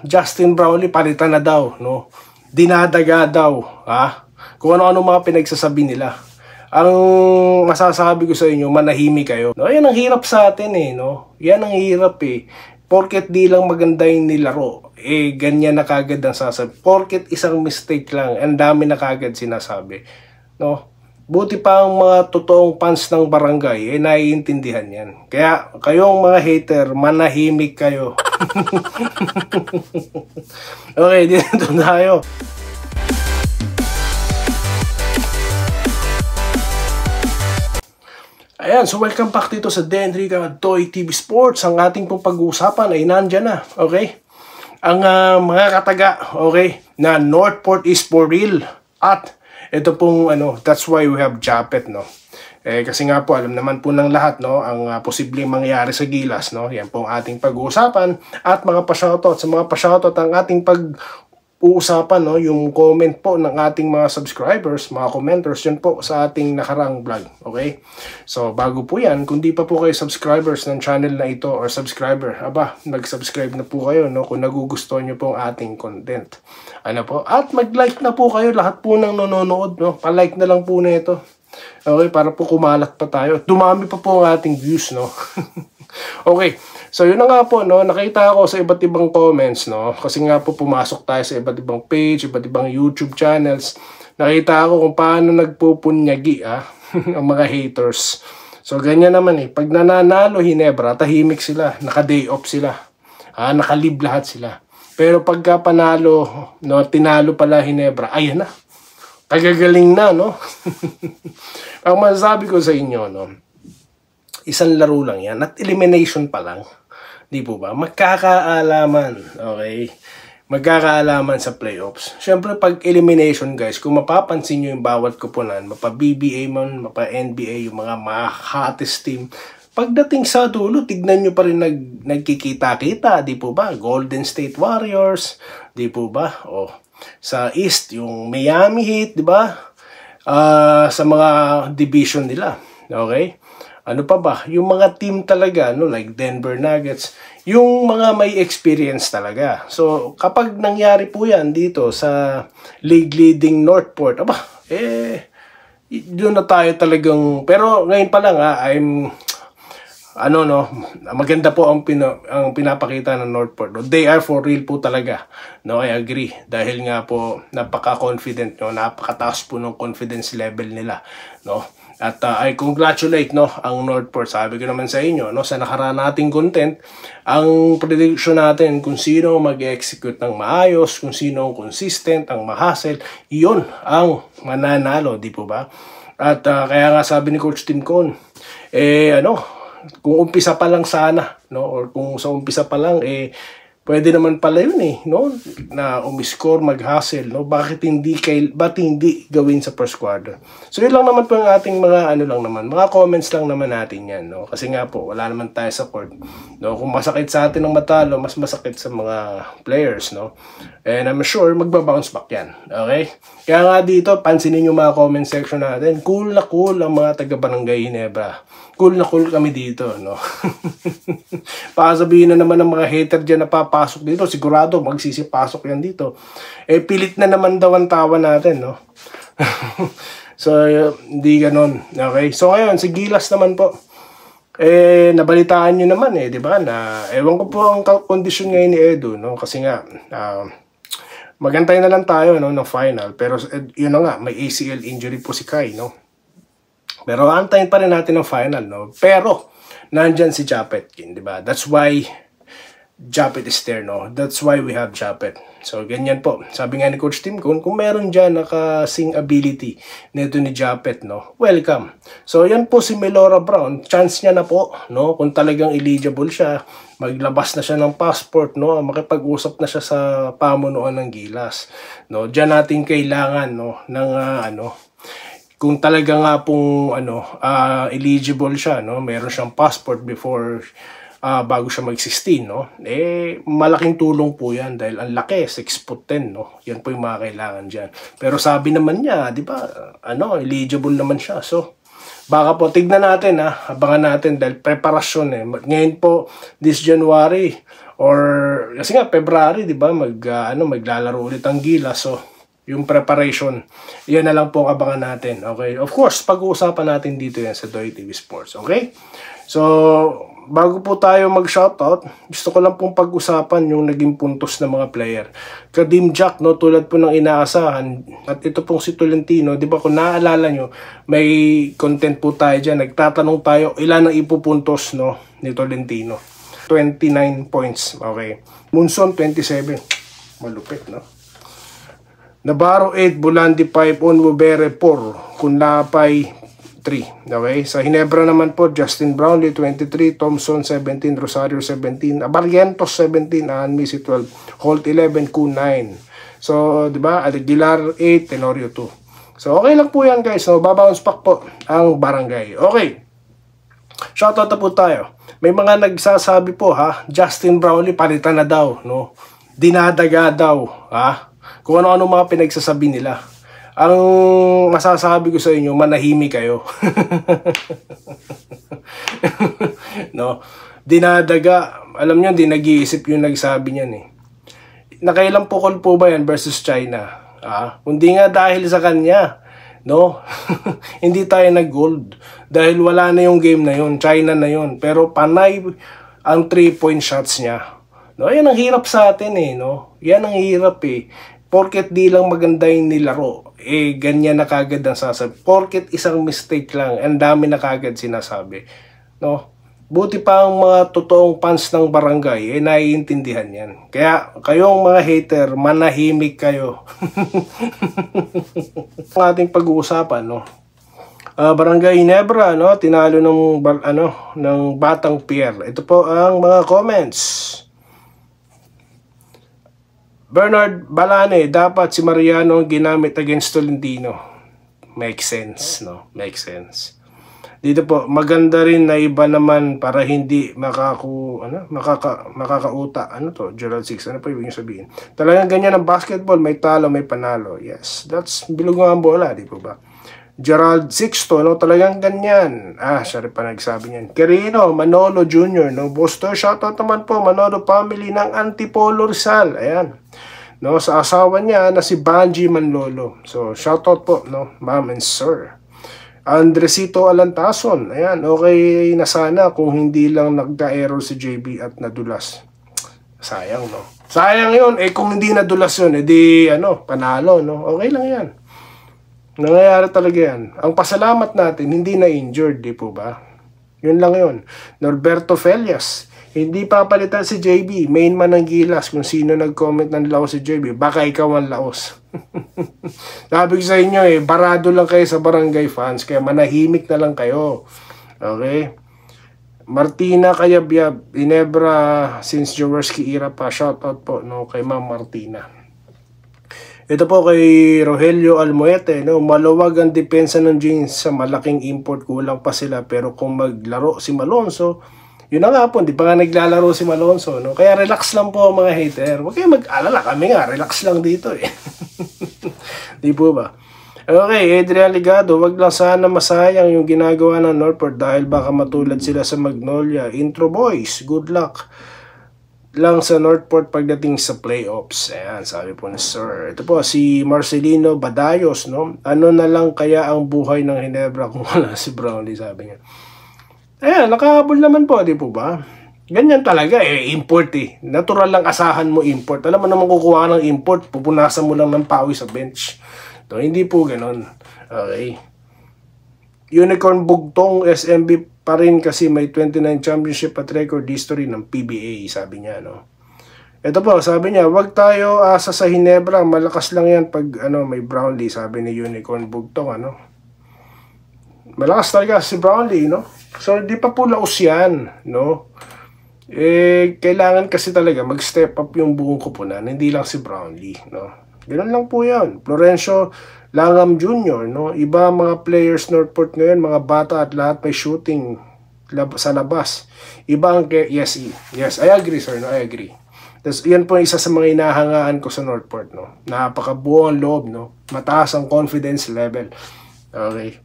Justin Brownlee palitan na daw, no? Dinadaga daw, kung ano-ano mga pinagsasabi nila. Ang masasabi ko sa inyo, manahimik kayo. No, yan ang hirap sa atin no? Yan ang hirap Porket di lang maganda yung nilaro, ganyan na kagad ang sasabi. Porket isang mistake lang, ang dami na kagad sinasabi, no? Buti pa ang mga totoong fans ng barangay, naiintindihan yan. Kaya, kayong mga hater, manahimik kayo. Okay, dito tayo. Ayan, so welcome back dito sa Denrica Toy TV Sports. Ang ating pong pag-uusapan ay nandyan na, okay? Ang mga kataga, okay, na Northport is for real. At ito pong, that's why we have Japet, no? Kasi nga po, alam naman po ng lahat, no? Ang posibleng mangyari sa Gilas, no? Yan po ang ating pag-uusapan. At mga pa-shoutout, sa mga pa-shoutout ang ating pag-uusapan, no? Yung comment po ng ating mga subscribers, mga commenters, yun po sa ating nakarang vlog, okay? So, bago po yan, kung di pa po kayo subscribers ng channel na ito or subscriber, mag-subscribe na po kayo, no? Kung nagugustuhan nyo po ang ating content. At mag-like na po kayo, lahat po ng nanonood, no? Pa-like na lang po na ito. Okay, para po kumalat pa tayo. Dumami pa po ang ating views, no? Okay, so yun na nga po, no? Nakita ako sa iba't ibang comments, no? Kasi nga po pumasok tayo sa iba't ibang page, iba't ibang YouTube channels. Nakita ako kung paano nagpupunyagi, ang mga haters. So ganyan naman Pag nananalo Ginebra, tahimik sila, naka-day off sila. Naka-leave lahat sila. Pero pagka panalo, no, tinalo pala Ginebra, ayan na. Tagagaling na, no? Ang masasabi ko sa inyo, no, isang laro lang yan at elimination pa lang. Di po ba? Magkakaalaman, okay? Magkakaalaman sa playoffs. Siyempre, pag elimination, guys, kung mapapansin nyo yung bawat kupunan, mapa-BBA man, mapa-NBA, yung mga hottest team, pagdating sa dulo, tignan nyo pa rin nagkikita-kita, di po ba? Golden State Warriors, di po ba? Sa East, yung Miami Heat, di ba? Sa mga division nila, okay? Ano pa ba? Yung mga team talaga, no, like Denver Nuggets, yung mga may experience talaga. So, kapag nangyari po yan dito sa league leading Northport, doon na tayo talagang, pero ngayon pa lang maganda po ang pinapakita ng Northport. They are for real po talaga. No, I agree. Dahil nga po napaka-confident, no, napakataas po ng confidence level nila, no. At I congratulate, no, ang Northport. Sabi ko naman sa inyo, no, sa nakaraan nating content, ang prediction natin kung sino mag-execute ng maayos, kung sino ang consistent, ang ma-hustle, iyon ang mananalo, di po ba? At kaya nga sabi ni Coach Tim Con, kung umpisa pa lang sana, no, or kung sa umpisa pa lang pwede naman pala yun no, na umiscore, mag-hustle, no. Ba't hindi gawin sa first quarter? So yun lang naman po ang ating mga mga comments lang naman natin yan, no. Kasi nga po wala naman tayo sa court, no. Kung masakit sa atin ang matalo, mas masakit sa mga players, no. And I'm sure magba-bounce back yan, okay? Kaya nga dito, pansinin yung mga comment section natin. Cool na cool ang mga taga-Barangay Ginebra. Cool na cool kami dito, no. Pasabihin na naman ng mga hater dyan na papasok dito, sigurado magsisipasok yan dito. Pilit na naman daw ang tawa natin, no. So hindi ganon, okay? So ngayon, si Gilas naman po, nabalitaan nyo naman di ba, na ewan ko po ang kondisyon ngayon ni Edu, no, kasi nga magantay na lang tayo, no, ng final. Pero yun na nga, may ACL injury po si Kai, no. Pero antayin pa rin natin ang final, no. Pero nandyan si Japet, di ba? That's why Japet is there, no. That's why we have Japet. So ganyan po. Sabi nga ni Coach Tim kung meron dyan nakasing ability nito ni Japet, no, welcome. So yan po si Melora Brown, chance niya na po, no, kung talagang eligible siya, maglabas na siya ng passport, no, makipag-usap na siya sa pamunuan ng Gilas, no. Diyan natin kailangan, no, ng kung talaga nga pong eligible siya, no, meron siyang passport before bago siya mag-16, no, malaking tulong po yan dahil ang laki, 6'10", no, yan po yung mga kailangan dyan. Pero sabi naman niya, di ba, eligible naman siya. So baka po, tignan natin abangan natin dahil preparasyon Ngayon po, this January, Or kasi nga February, 'di ba? Maglalaro ulit ang Gilas. So, yung preparation, yan na lang po ang abangan natin. Okay? Of course, pag-uusapan natin dito yan sa Doy TV Sports. Okay? So, bago po tayo mag-shoutout, gusto ko lang pong pag-usapan yung naging puntos ng mga player. Kadim Jack, no, tulad po ng inaasahan, at ito pong si Tolentino, di ba kung naaalala nyo, may content po tayo dyan, nagtatanong tayo ilan ang ipupuntos, no, ni Tolentino. 29 points, okay. Munson, 27. Malupit, no? Navarro 8, Bulandi 5, Onwubere 4, Kunlapay 3. Okay? Sa Hinebra naman po, Justin Brownlee 23, Thompson 17, Rosario 17, Abarrientos 17, Anmisi 12, Holt 11, Kuhn 9. So, di ba? Aguilar 8, Tenorio 2. So, okay lang po yan guys. So, babounce back po ang barangay. Okay. Shoutout na po tayo. May mga nagsasabi po ha, Justin Brownlee palitan na daw, no? Dinadaga daw, ha? Kung ano-ano mga pinagsasabi nila. Ang masasabi ko sa inyo, manahimik kayo. No? Dinadaga, alam nyo, di nag-iisip yung nagsabi niyan eh. Nakailang pukol po ba yan versus China? Kundi nga dahil sa kanya, no? Hindi tayo nag-gold. Dahil wala na yung game na yun, China na yun. Pero panay ang 3-point shots niya. No, yan ang hirap sa atin eh, no? Yan ang hirap eh. Porket di lang maganda yung nilaro, eh ganyan na kagad ang sasabi. Porket isang mistake lang, ang dami na kagad sinasabi. No? Buti pa ang mga totoong fans ng barangay, eh naiintindihan yan. Kaya kayong mga hater, manahimik kayo. Ang ating pag-uusapan, no? Barangay Hinebra, no? Tinalo ng Batang Pierre. Ito po ang mga comments. Bernard Balane, dapat si Mariano ang ginamit against Tolentino. Makes sense, no? Makes sense. Dito po, maganda rin na iba naman para hindi makakauta. Ano to? Gerald 6. Ano pa ibig sabihin? Talagang ganyan ang basketball. May talo, may panalo. Yes. That's bilog nga ang bola, di po ba? Gerald 6 to, no? Talagang ganyan. Siya rin pa nagsabi niyan. Quirino, Manolo Jr., no? Buster, shoutout naman po, Manolo family ng Antipolo Rizal. Ayan. No, sa asawa niya na si Banji Manlolo. So, shoutout po, no? Ma'am and sir. Andresito Alantason. Ayan, okay na sana kung hindi lang nagka-error si JB at nadulas. Sayang, no? Sayang yun. Eh, kung hindi nadulas yun, edi, panalo, no? Okay lang yan. Nangyayari talaga yan. Ang pasalamat natin, hindi na-injured, di po ba? Yun lang yun. Norberto Felias, hindi papalitan si JB, main man ng Gilas. Kung sino nag-comment ng laos si JB, baka ikaw ang laos. Sabi ko sa inyo barado lang kayo sa barangay fans, kaya manahimik na lang kayo. Okay? Martina Kayabyab, Hinebra, since Jaworski era pa, shoutout po, no, kay Ma'am Martina. Ito po kay Rogelio Almoete, no? Maluwag ang depensa ng Jeans sa malaking import, kulang pa sila. Pero kung maglaro si Malonzo, yun na nga po, di pa nga naglalaro si Malonzo, no? Kaya relax lang po mga hater. Huwag kayong mag-alala, kami nga, relax lang dito eh. Di po ba? Okay, Adrian Ligado, wag lang sana masayang yung ginagawa ng Northport dahil baka matulad sila sa Magnolia. Intro boys, good luck lang sa Northport pagdating sa playoffs. Ayan, sabi po ni Sir. Ito po, si Marcelino Badayos, no? Ano na lang kaya ang buhay ng Hinebra kung wala si Brownlee, sabi niya. Ayan, nakahabol naman po, di po ba? Ganyan talaga, import eh. Natural lang asahan mo import. Alam mo naman kukuha ng import, pupunasan mo lang ng pawis sa bench. So, hindi po ganon. Okay. Unicorn Bugtong SMB pa rin kasi may 29 championship at record history ng PBA, sabi niya, no? Ito po, sabi niya, wag tayo asa sa Hinebra, malakas lang yan pag may Brownlee, sabi ni Unicorn Bugtong, Malakas talaga si Brownlee, no? So, di pa po laos yan, no? Kailangan kasi talaga mag-step up yung buong kupunan, hindi lang si Brownlee, no? Ganun lang po yan. Florencio Langam Jr., no? Iba mga players Northport ngayon, mga bata at lahat may shooting sa labas. Iba ang yes, I agree, sir, no? I agree. Tapos, yan po isa sa mga inahangaan ko sa Northport, no? Napakabuo ang loob, no? Mataas ang confidence level. Okay.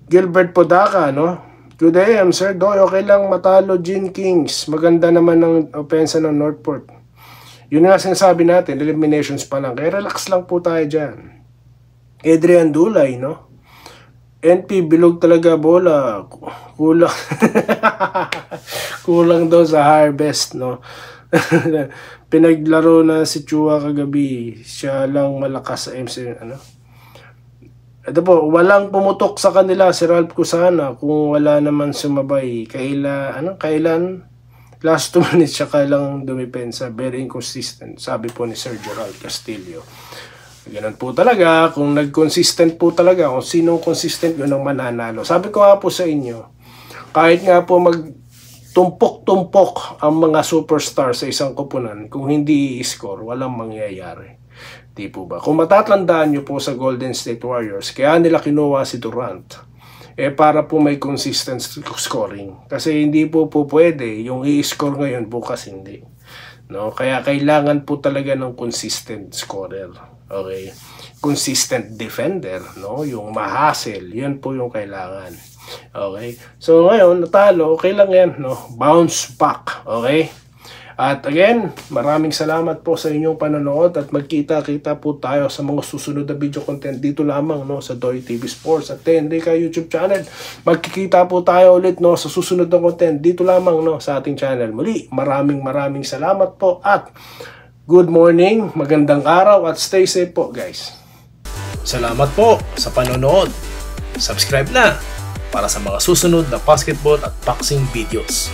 Gilbert Podaca, no? Good AM, Sir Doy. Okay lang matalo Gene Kings. Maganda naman ang opensa ng Northport. Yun nga sinasabi natin, eliminations pa lang. Kaya relax lang po tayo dyan. Adrian Dulay, no? NP, bilog talaga bola. Kulang. Kulang daw sa harvest, no? Pinaglaro na si Chua kagabi. Siya lang malakas sa MC, ano? Ito po, walang pumutok sa kanila si Ralph Cusana kung wala naman sumabay. Kailan? Last 2 minutes siya kailang dumipensa. Very inconsistent. Sabi po ni Sir Gerald Castillo. Ganun po talaga. Kung nag-consistent po talaga, kung sinong consistent yun ang mananalo. Sabi ko nga po sa inyo, kahit nga po magtumpok-tumpok ang mga superstar sa isang koponan, kung hindi i-score, walang mangyayari. Di po ba? Kung matatandaan nyo po sa Golden State Warriors, kaya nila kinuha si Durant, para po may consistent scoring. Kasi hindi po pwede yung i-score ngayon, bukas hindi. No? Kaya kailangan po talaga ng consistent scorer. Okay? Consistent defender, no? Yung ma-hustle, yun po yung kailangan. Okay? So ngayon, natalo, okay lang yan, no? Bounce back, okay? At again, maraming salamat po sa inyong panonood at magkita-kita po tayo sa mga susunod na video content dito lamang, no, sa Doy TV Sports at Tenrika YouTube channel. Magkikita po tayo ulit, no, sa susunod na content dito lamang, no, sa ating channel. Muli, maraming salamat po at good morning, magandang araw at stay safe po, guys. Salamat po sa panonood. Subscribe na para sa mga susunod na basketball at boxing videos.